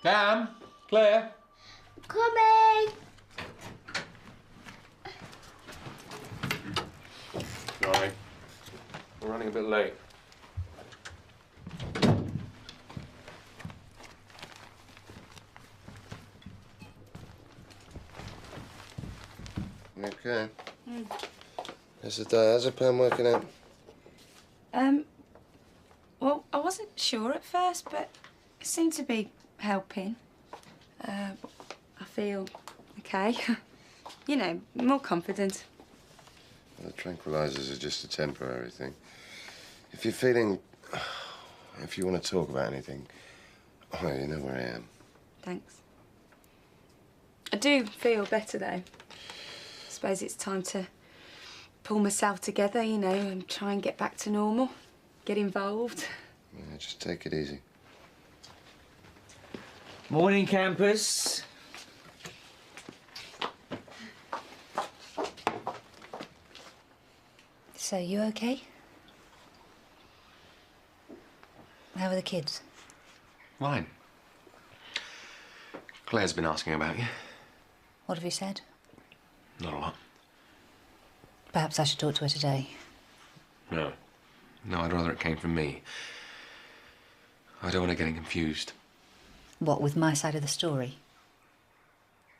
Cam? Claire? Coming! Sorry. We're running a bit late. Okay. How's the day? How's the plan working out? Well, I wasn't sure at first, but it seemed to be helping. I feel okay. You know, more confident. Well, the tranquilizers are just a temporary thing. If you're feeling... If you want to talk about anything, oh, you know where I am. Thanks. I do feel better, though. I suppose it's time to pull myself together, you know, and try and get back to normal. Get involved. Yeah, just take it easy. Morning, campus. So, you okay? How are the kids? Fine. Claire's been asking about you. What have you said? Not a lot. Perhaps I should talk to her today. No. No, I'd rather it came from me. I don't want her getting confused. What, with my side of the story?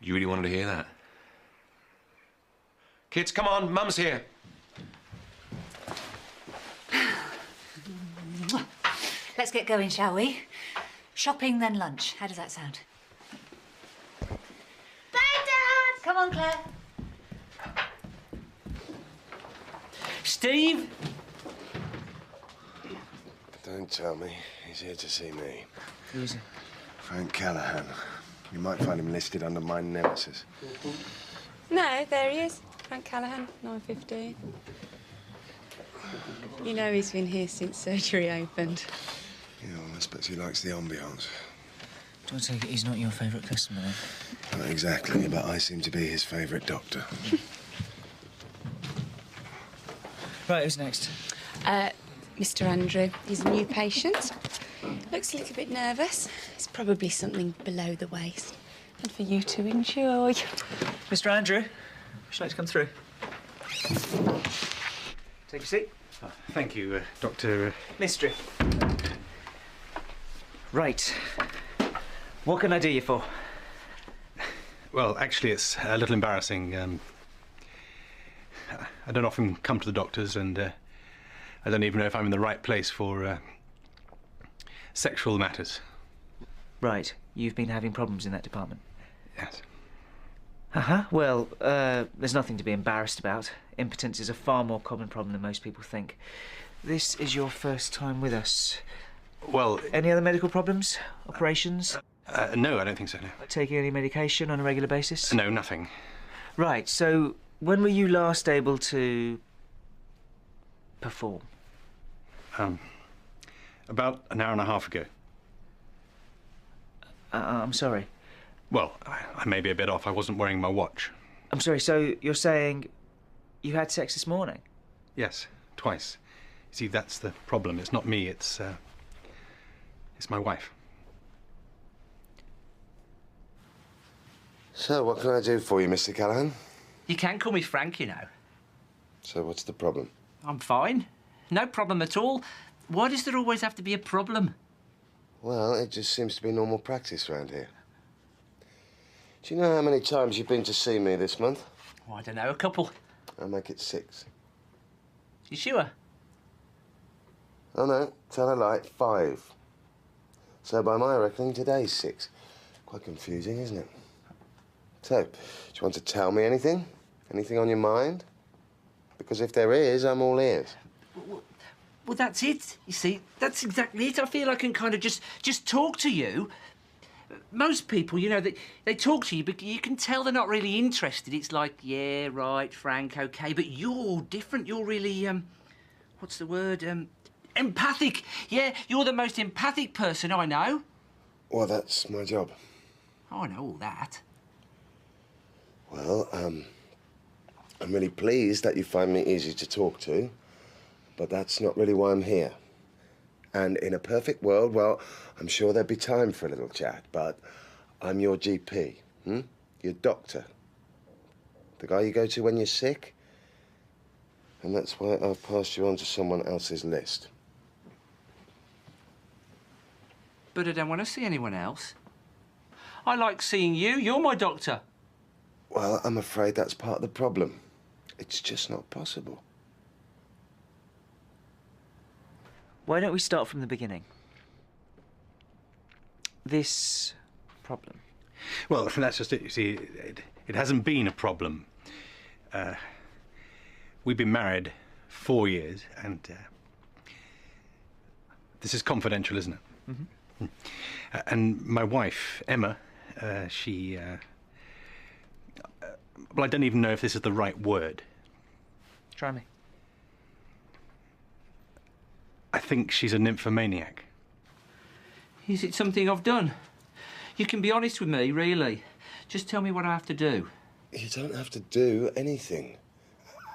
You really wanted to hear that? Kids, come on, Mum's here. Let's get going, shall we? Shopping, then lunch. How does that sound? Bye, Dad! Come on, Claire. Steve? Don't tell me. He's here to see me. Who is it? Frank Callahan. You might find him listed under my nemesis. No, there he is. Frank Callahan, 9:15. You know he's been here since surgery opened. Yeah, well, I suppose he likes the ambiance. Do I take it he's not your favourite customer, then? Not exactly, but I seem to be his favourite doctor. Right, who's next? Mr. Andrew. He's a new patient. Looks a little bit nervous. It's probably something below the waist. And for you to enjoy. Mr. Andrew, would you like to come through? Take a seat. Oh, thank you, Dr. Mystery. Right. What can I do you for? Well, actually, it's a little embarrassing. I don't often come to the doctors, and I don't even know if I'm in the right place for sexual matters. Right. You've been having problems in that department? Yes. Well, there's nothing to be embarrassed about. Impotence is a far more common problem than most people think. This is your first time with us. Well... Any other medical problems? Operations? No, I don't think so, no. Taking any medication on a regular basis? No, nothing. Right, so when were you last able to perform? About an hour and a half ago. I'm sorry. Well, I may be a bit off. I wasn't wearing my watch. I'm sorry, so you're saying you had sex this morning? Yes, twice. You see, that's the problem. It's not me, it's my wife. So, what can I do for you, Mr. Callahan? You can call me Frank, you know. So, what's the problem? I'm fine. No problem at all. Why does there always have to be a problem? Well, it just seems to be normal practice around here. Do you know how many times you've been to see me this month? Oh, I don't know, a couple. I'll make it 6. You sure? Oh, no, tell a lie, 5. So, by my reckoning, today's 6. Quite confusing, isn't it? So, do you want to tell me anything? Anything on your mind? Because if there is, I'm all ears. Well, that's it. You see, that's exactly it. I feel I can kind of just talk to you. Most people, you know, they talk to you, but you can tell they're not really interested. It's like, yeah, right, Frank, OK. But you're different. You're really, what's the word? Empathic. Yeah, you're the most empathic person I know. Well, that's my job. Oh, I know all that. Well, I'm really pleased that you find me easy to talk to, but that's not really why I'm here. And in a perfect world, well, I'm sure there'd be time for a little chat, but I'm your GP, your doctor. The guy you go to when you're sick. And that's why I've passed you on to someone else's list. But I don't want to see anyone else. I like seeing you. You're my doctor. Well, I'm afraid that's part of the problem. It's just not possible. Why don't we start from the beginning? This problem. Well, that's just it. You see, it hasn't been a problem. We've been married 4 years, and this is confidential, isn't it? Mm-hmm. And my wife, Emma, she... well, I don't even know if this is the right word. Try me. I think she's a nymphomaniac. Is it something I've done? You can be honest with me, really. Just tell me what I have to do. You don't have to do anything.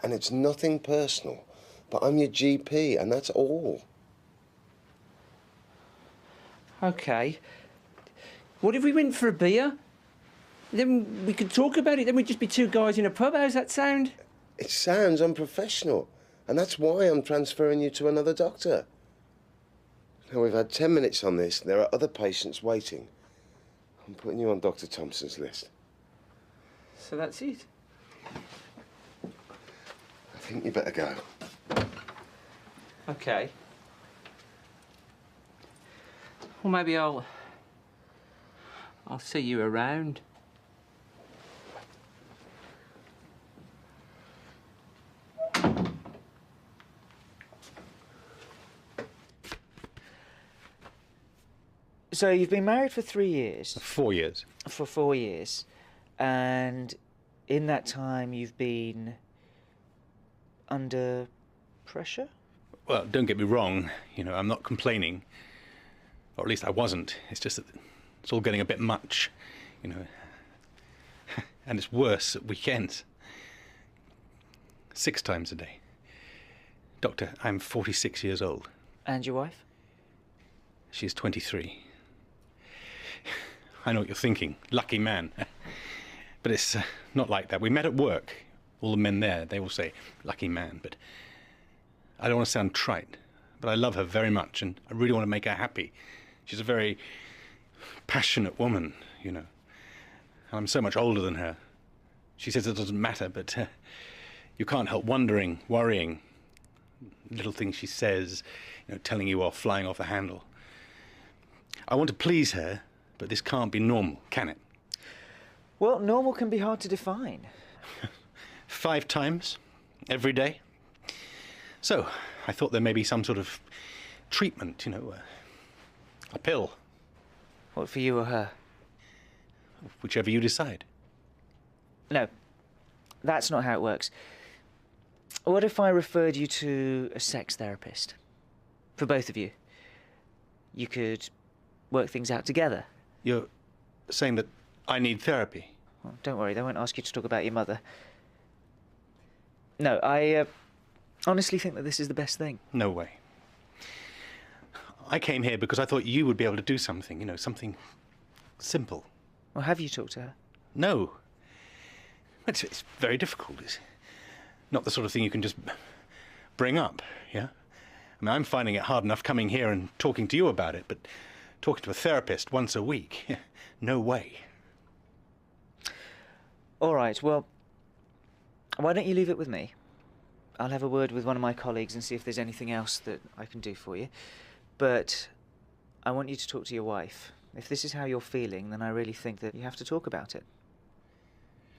And it's nothing personal. But I'm your GP, and that's all. OK. What if we went for a beer? Then we could talk about it. Then we'd just be two guys in a pub. How's that sound? It sounds unprofessional. And that's why I'm transferring you to another doctor. Now, we've had 10 minutes on this. There are other patients waiting. I'm putting you on Dr. Thompson's list. So that's it? I think you better go. OK. Well, maybe I'll see you around. So you've been married for 3 years. 4 years. For 4 years. And in that time you've been under pressure? Well, don't get me wrong. You know, I'm not complaining. Or at least I wasn't. It's just that it's all getting a bit much, you know. And it's worse at weekends. 6 times a day. Doctor, I'm 46 years old. And your wife? She's 23. I know what you're thinking. Lucky man. But it's not like that. We met at work. All the men there, they all say, lucky man. But I don't want to sound trite, but I love her very much, and I really want to make her happy. She's a very passionate woman, you know. And I'm so much older than her. She says it doesn't matter, but you can't help wondering, worrying. Little things she says, you know, telling you off, flying off the handle. I want to please her, but this can't be normal, can it? Well, normal can be hard to define. 5 times every day. So, I thought there may be some sort of treatment, you know, a pill. What, for you or her? Whichever you decide. No, that's not how it works. What if I referred you to a sex therapist? For both of you. You could work things out together. You're saying that I need therapy? Well, don't worry, they won't ask you to talk about your mother. No, I honestly think that this is the best thing. No way. I came here because I thought you would be able to do something, you know, something simple. Well, have you talked to her? No. It's very difficult. It's not the sort of thing you can just bring up, yeah? I mean, I'm finding it hard enough coming here and talking to you about it, but talking to a therapist once a week, no way. All right, well, why don't you leave it with me? I'll have a word with one of my colleagues and see if there's anything else that I can do for you. But I want you to talk to your wife. If this is how you're feeling, then I really think that you have to talk about it.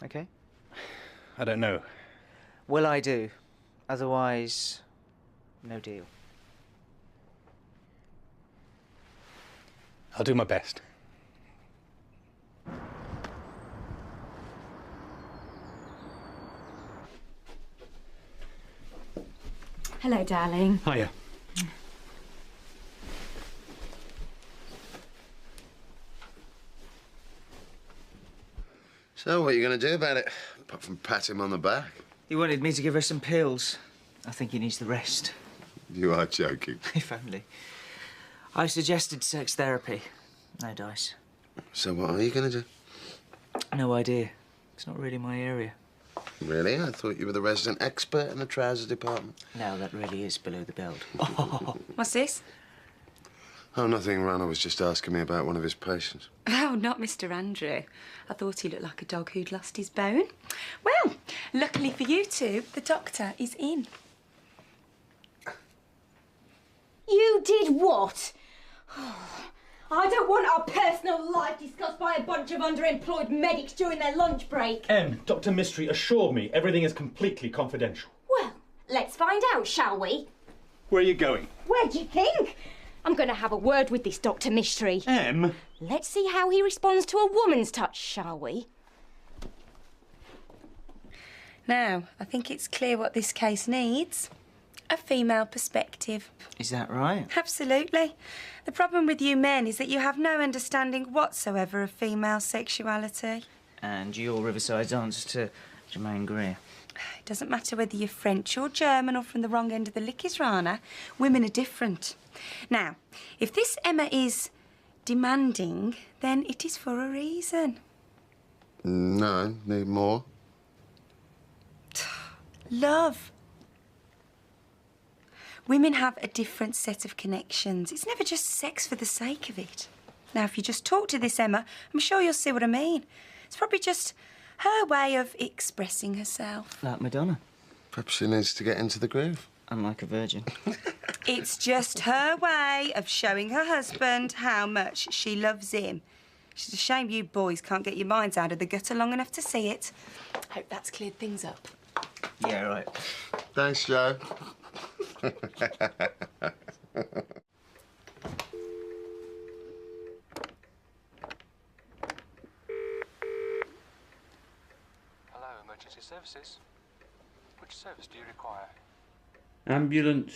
Okay? I don't know. Well, I do. Otherwise, no deal. I'll do my best. Hello, darling. Hiya. So, what are you going to do about it? Apart from pat him on the back? He wanted me to give her some pills. I think he needs the rest. You are joking. If only. I suggested sex therapy. No dice. So what are you going to do? No idea. It's not really my area. Really? I thought you were the resident expert in the trousers department. No, that really is below the belt. What's this? Oh, nothing. Rana was just asking me about one of his patients. Oh, not Mr. Andrew. I thought he looked like a dog who'd lost his bone. Well, luckily for you two, the doctor is in. You did what? I don't want our personal life discussed by a bunch of underemployed medics during their lunch break. Dr. Mystery assured me everything is completely confidential. Well, let's find out, shall we? Where are you going? Where do you think? I'm going to have a word with this Dr. Mystery. Em? Let's see how he responds to a woman's touch, shall we? Now, I think it's clear what this case needs. A female perspective. Is that right? Absolutely. The problem with you men is that you have no understanding whatsoever of female sexuality. And you're Riverside's answer to Germaine Greer. It doesn't matter whether you're French or German or from the wrong end of the lick is Rana. Women are different. Now, if this Emma is demanding, then it is for a reason. No, need more. Love. Women have a different set of connections. It's never just sex for the sake of it. Now, if you just talk to this Emma, I'm sure you'll see what I mean. It's probably just her way of expressing herself. Like Madonna. Perhaps she needs to get into the groove. Unlike a virgin. It's just her way of showing her husband how much she loves him. It's a shame you boys can't get your minds out of the gutter long enough to see it. Hope that's cleared things up. Yeah, right. Thanks, Joe. Hello, emergency services. Which service do you require? Ambulance.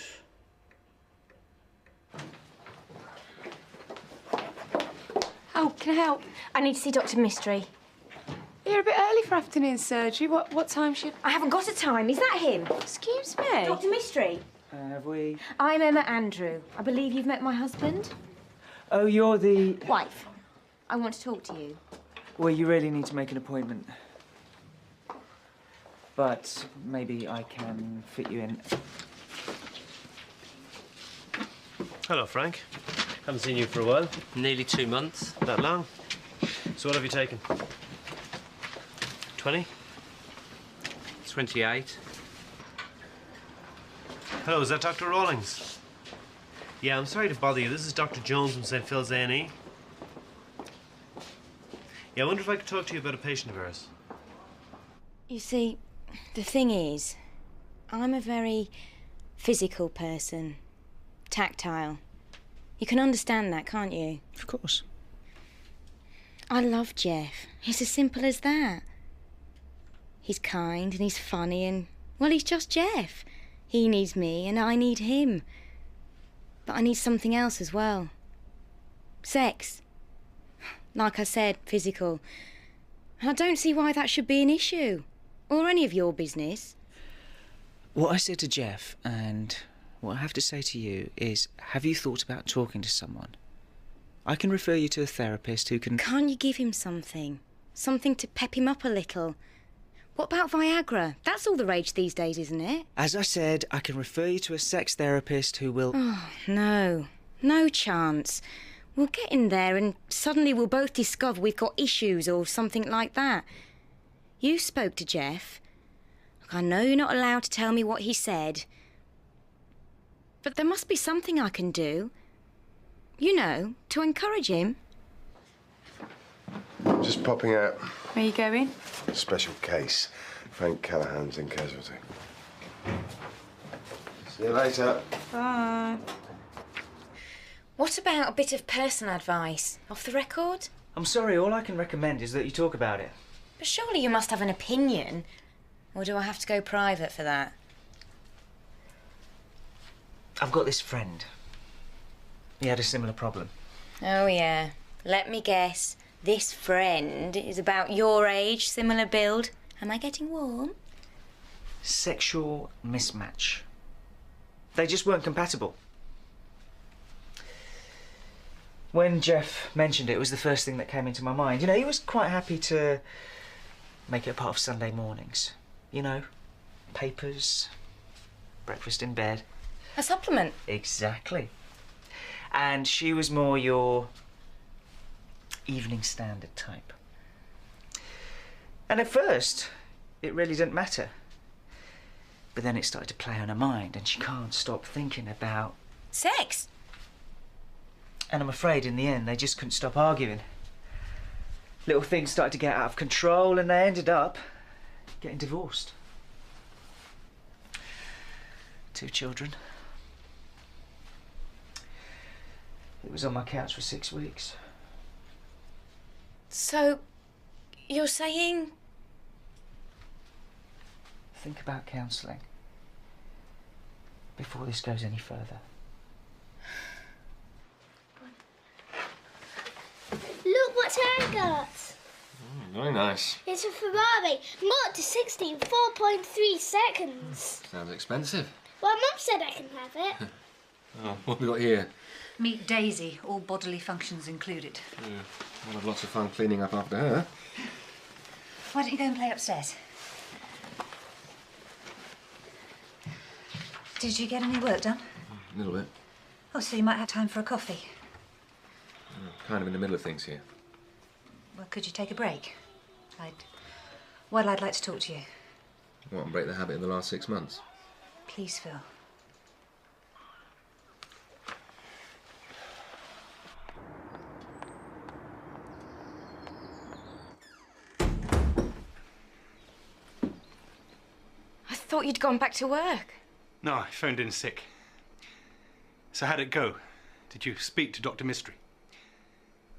Oh, can I help? I need to see Dr. Mystery. You're a bit early for afternoon surgery. What time should... I haven't got a time. Is that him? Excuse me? Dr. Mystery? Have we... I'm Emma Andrew. I believe you've met my husband? Oh, you're the... Wife. I want to talk to you. Well, you really need to make an appointment. But maybe I can fit you in. Hello, Frank. Haven't seen you for a while. Nearly 2 months. That long? So what have you taken? 20? 28. Hello, is that Dr. Rawlings? Yeah, I'm sorry to bother you. This is Dr. Jones from St. Phil's A&E. Yeah, I wonder if I could talk to you about a patient of ours. You see, the thing is, I'm a very physical person. Tactile. You can understand that, can't you? Of course. I love Jeff. He's as simple as that. He's kind and he's funny and, well, he's just Jeff. He needs me and I need him. But I need something else as well. Sex. Like I said, physical. And I don't see why that should be an issue. Or any of your business. What I said to Jeff and what I have to say to you is, have you thought about talking to someone? I can refer you to a therapist who can... Can't you give him something? Something to pep him up a little? What about Viagra? That's all the rage these days, isn't it? As I said, I can refer you to a sex therapist who will... Oh, no. No chance. We'll get in there and suddenly we'll both discover we've got issues or something like that. You spoke to Jeff. Look, I know you're not allowed to tell me what he said. But there must be something I can do. You know, to encourage him. Just popping out. Where are you going? Special case. Frank Callahan's in casualty. See you later. Bye. What about a bit of personal advice? Off the record? I'm sorry, all I can recommend is that you talk about it. But surely you must have an opinion. Or do I have to go private for that? I've got this friend. He had a similar problem. Oh, yeah. Let me guess. This friend is about your age, similar build. Am I getting warm? Sexual mismatch. They just weren't compatible. When Jeff mentioned it, it was the first thing that came into my mind. You know, he was quite happy to make it a part of Sunday mornings. You know, papers, breakfast in bed. A supplement? Exactly. And she was more your Evening Standard type. And at first, it really didn't matter. But then it started to play on her mind, and she can't stop thinking about sex. And I'm afraid in the end they just couldn't stop arguing. Little things started to get out of control, and they ended up getting divorced. 2 children. It was on my couch for 6 weeks. So, you're saying? Think about counselling before this goes any further. Look what I got. Very nice. It's a Ferrari. Marked to 16, 4.3 seconds. Sounds expensive. Well, Mum said I can have it. Oh, what have we got here? Meet Daisy, all bodily functions included. Yeah, I'll have lots of fun cleaning up after her. Why don't you go and play upstairs? Did you get any work done? A little bit. Oh, so you might have time for a coffee. Kind of in the middle of things here. Well, could you take a break? I'd like to talk to you. What, and break the habit in the last 6 months? Please, Phil. I thought you'd gone back to work. No, I phoned in sick. So how'd it go? Did you speak to Dr. Mystery?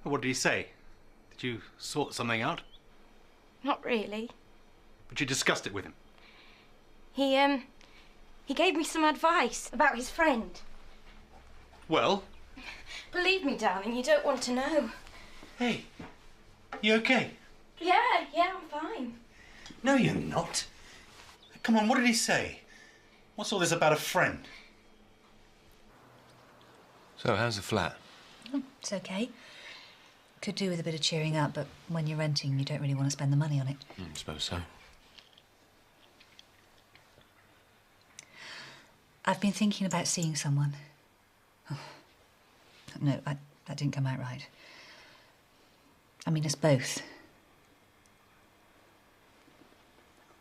What did he say? Did you sort something out? Not really. But you discussed it with him? He gave me some advice about his friend. Well? Believe me, darling, you don't want to know. Hey, you okay? Yeah, I'm fine. No, you're not. Come on, what did he say? What's all this about a friend? So, how's the flat? It's okay. Could do with a bit of cheering up, but when you're renting, you don't really want to spend the money on it. I suppose so. I've been thinking about seeing someone. Oh. No, that didn't come out right. I mean, us both.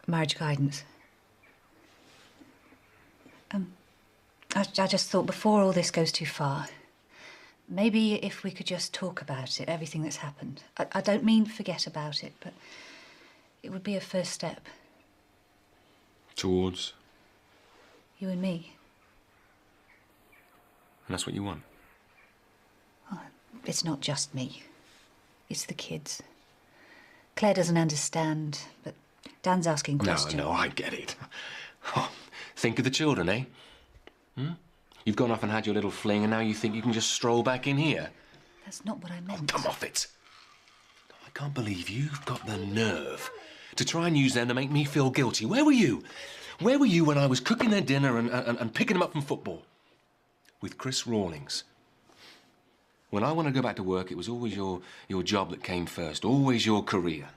Marriage guidance. I just thought before all this goes too far, maybe if we could just talk about it, everything that's happened. I don't mean forget about it, but it would be a first step. Towards? You and me. And that's what you want? Oh, it's not just me. It's the kids. Claire doesn't understand, but Dan's asking questions. No, I get it. Oh, think of the children, eh? You've gone off and had your little fling, and now you think you can just stroll back in here? That's not what I meant. Oh, come off it. I can't believe you've got the nerve to try and use them to make me feel guilty. Where were you? Where were you when I was cooking their dinner and picking them up from football? With Chris Rawlings. When I wanted to go back to work, it was always your job that came first, always your career.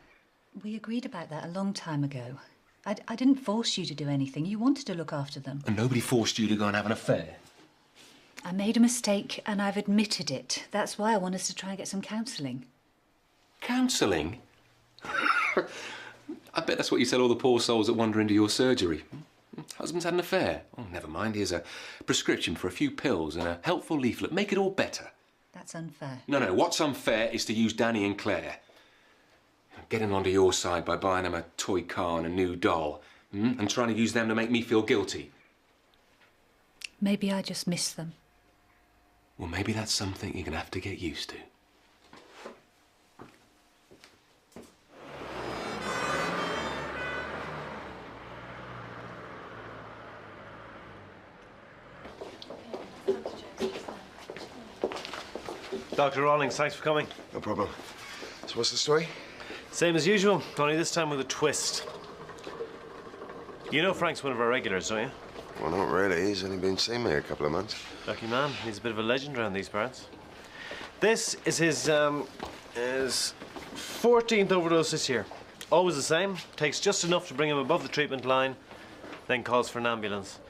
We agreed about that a long time ago. I didn't force you to do anything. You wanted to look after them. And nobody forced you to go and have an affair? I made a mistake and I've admitted it. That's why I want us to try and get some counselling. Counselling? I bet that's what you tell all the poor souls that wander into your surgery. Husband's had an affair. Oh, never mind. Here's a prescription for a few pills and a helpful leaflet. Make it all better. That's unfair. No. What's unfair is to use Danny and Claire. Getting onto your side by buying them a toy car and a new doll. And trying to use them to make me feel guilty. Maybe I just miss them. Well, maybe that's something you're going to have to get used to. Dr. Rawlings, thanks for coming. No problem. So what's the story? Same as usual, only this time with a twist. You know Frank's one of our regulars, don't you? Well, not really. He's only been seeing me a couple of months. Lucky man. He's a bit of a legend around these parts. This is his 14th overdose this year. Always the same. Takes just enough to bring him above the treatment line, then calls for an ambulance.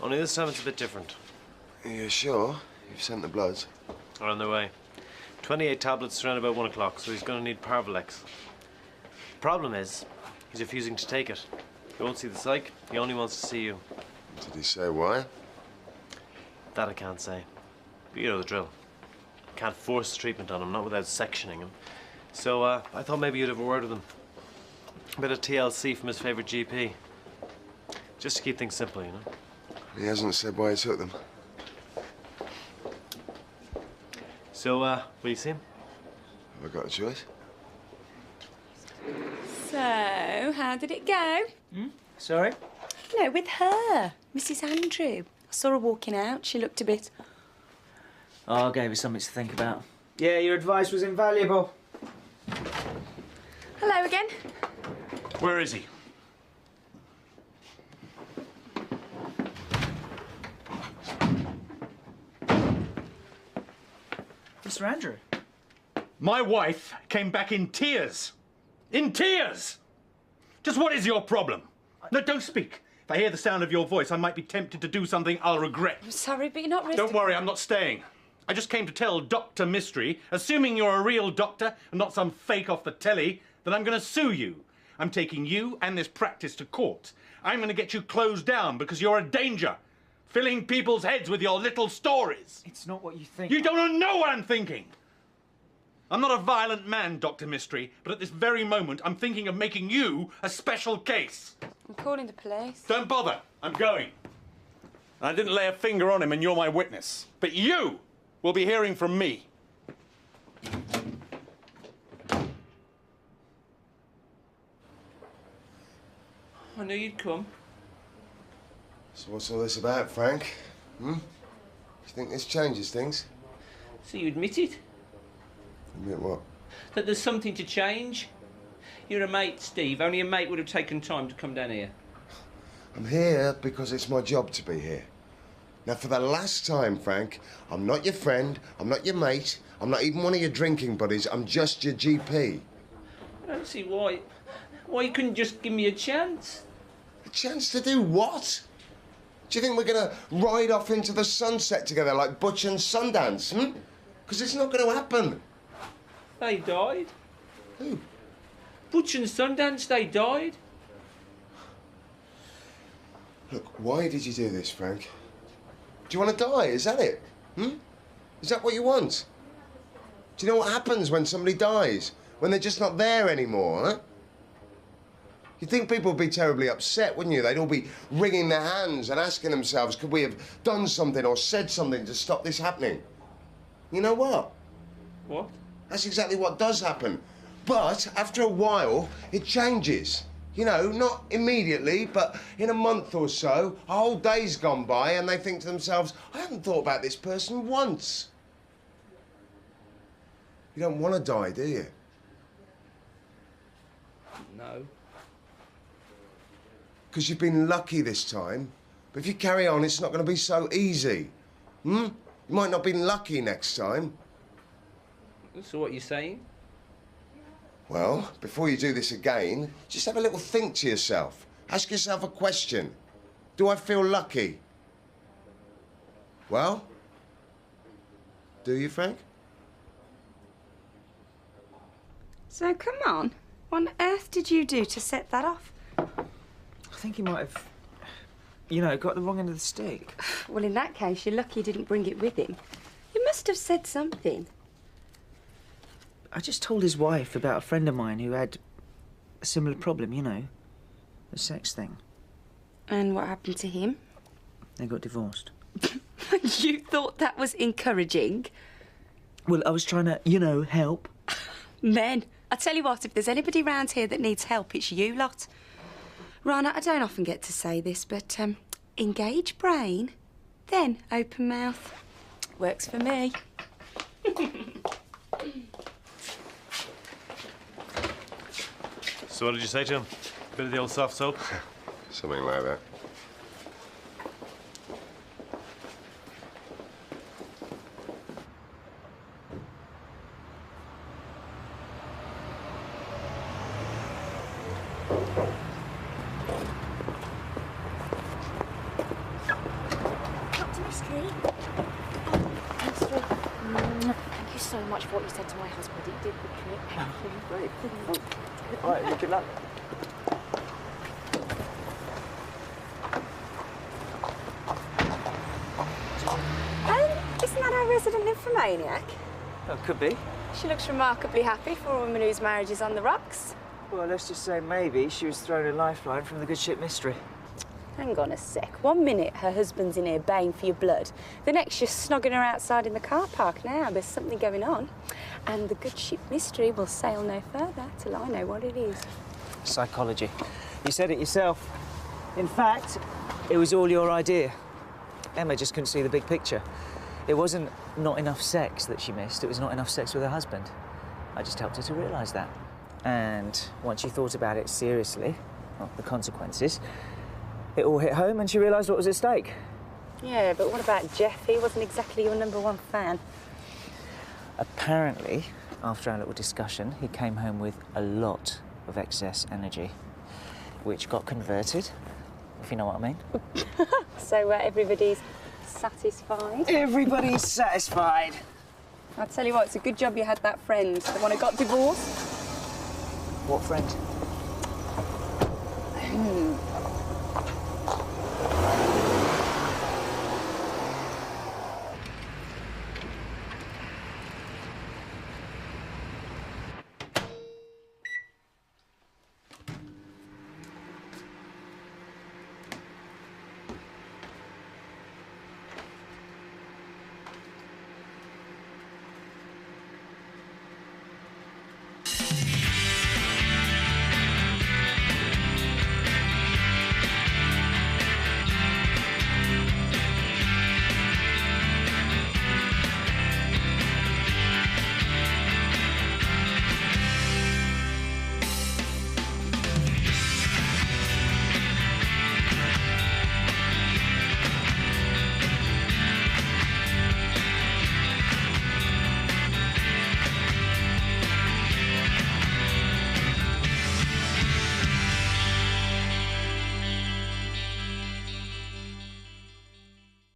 Only this time it's a bit different. Are you sure? You've sent the bloods. Are on their way. 28 tablets around about 1 o'clock, so he's going to need Parvolex. Problem is, he's refusing to take it. He won't see the psych. He only wants to see you. Did he say why? That I can't say. But you know the drill. Can't force treatment on him, not without sectioning him. So I thought maybe you'd have a word with him. A bit of TLC from his favourite GP. Just to keep things simple, you know. He hasn't said why he took them. So, will you see him? Have I got a choice? So, how did it go? Sorry? No, with her, Mrs. Andrew. I saw her walking out. She looked a bit... Oh, I gave her something to think about. Yeah, your advice was invaluable. Hello again. Where is he? Mr. Andrew. My wife came back in tears. In tears! Just what is your problem? No, don't speak. If I hear the sound of your voice, I might be tempted to do something I'll regret. I'm sorry, but you're not ready. Don't worry, I'm not staying. I just came to tell Dr. Mystery, assuming you're a real doctor and not some fake off the telly, that I'm going to sue you. I'm taking you and this practice to court. I'm going to get you closed down because you're a danger. Filling people's heads with your little stories. It's not what you think. You don't know what I'm thinking. I'm not a violent man, Dr. Mystery, but at this very moment, I'm thinking of making you a special case. I'm calling the police. Don't bother. I'm going. I didn't lay a finger on him, and you're my witness. But you will be hearing from me. I knew you'd come. So what's all this about, Frank? Hmm? You think this changes things? So you admit it? Admit what? That there's something to change? You're a mate, Steve. Only a mate would have taken time to come down here. I'm here because it's my job to be here. Now, for the last time, Frank, I'm not your friend, I'm not your mate, I'm not even one of your drinking buddies, I'm just your GP. I don't see why you couldn't just give me a chance. A chance to do what? Do you think we're going to ride off into the sunset together like Butch and Sundance, hmm? Because it's not going to happen. They died. Who? Butch and Sundance, they died. Look, why did you do this, Frank? Do you want to die? Is that it? Hmm? Is that what you want? Do you know what happens when somebody dies? When they're just not there anymore, huh? You'd think people would be terribly upset, wouldn't you? They'd all be wringing their hands and asking themselves, could we have done something or said something to stop this happening? You know what? What? That's exactly what does happen. But after a while, it changes. You know, not immediately, but in a month or so, a whole day's gone by and they think to themselves, I haven't thought about this person once. You don't want to die, do you? No. Because you've been lucky this time. But if you carry on, it's not going to be so easy. Hmm? You might not be lucky next time. So what are you saying? Well, before you do this again, just have a little think to yourself. Ask yourself a question. Do I feel lucky? Well? Do you, Frank? So, come on. What on earth did you do to set that off? I think he might have, you know, got the wrong end of the stick. Well, in that case, you're lucky he didn't bring it with him. You must have said something. I just told his wife about a friend of mine who had a similar problem, you know, the sex thing. And what happened to him? They got divorced. You thought that was encouraging? Well, I was trying to, you know, help. Men, I tell you what, if there's anybody round here that needs help, it's you lot. Rana, I don't often get to say this, but engage brain, then open mouth. Works for me. So what did you say to him? Bit of the old soft soap? Something like that. Dr. Mystery. Mystery. Thank you so much for what you said to my husband. It did the trick. Great. All right, good luck. Isn't that our resident nymphomaniac? Oh, could be. She looks remarkably happy for a woman whose marriage is on the rocks. Well, let's just say maybe she was thrown a lifeline from the good ship Mystery. Hang on a sec. 1 minute her husband's in here baying for your blood. The next you're snogging her outside in the car park. Now there's something going on. And the good ship Mystery will sail no further till I know what it is. Psychology. You said it yourself. In fact, it was all your idea. Emma just couldn't see the big picture. It wasn't not enough sex that she missed, it was not enough sex with her husband. I just helped her to realise that. And once she thought about it seriously, well, the consequences, it all hit home and she realised what was at stake. Yeah, but what about Jeff? He wasn't exactly your #1 fan. Apparently, after our little discussion, he came home with a lot of excess energy, which got converted, if you know what I mean. So everybody's satisfied? Everybody's satisfied. I'll tell you what, it's a good job you had that friend, the one who got divorced. What friend?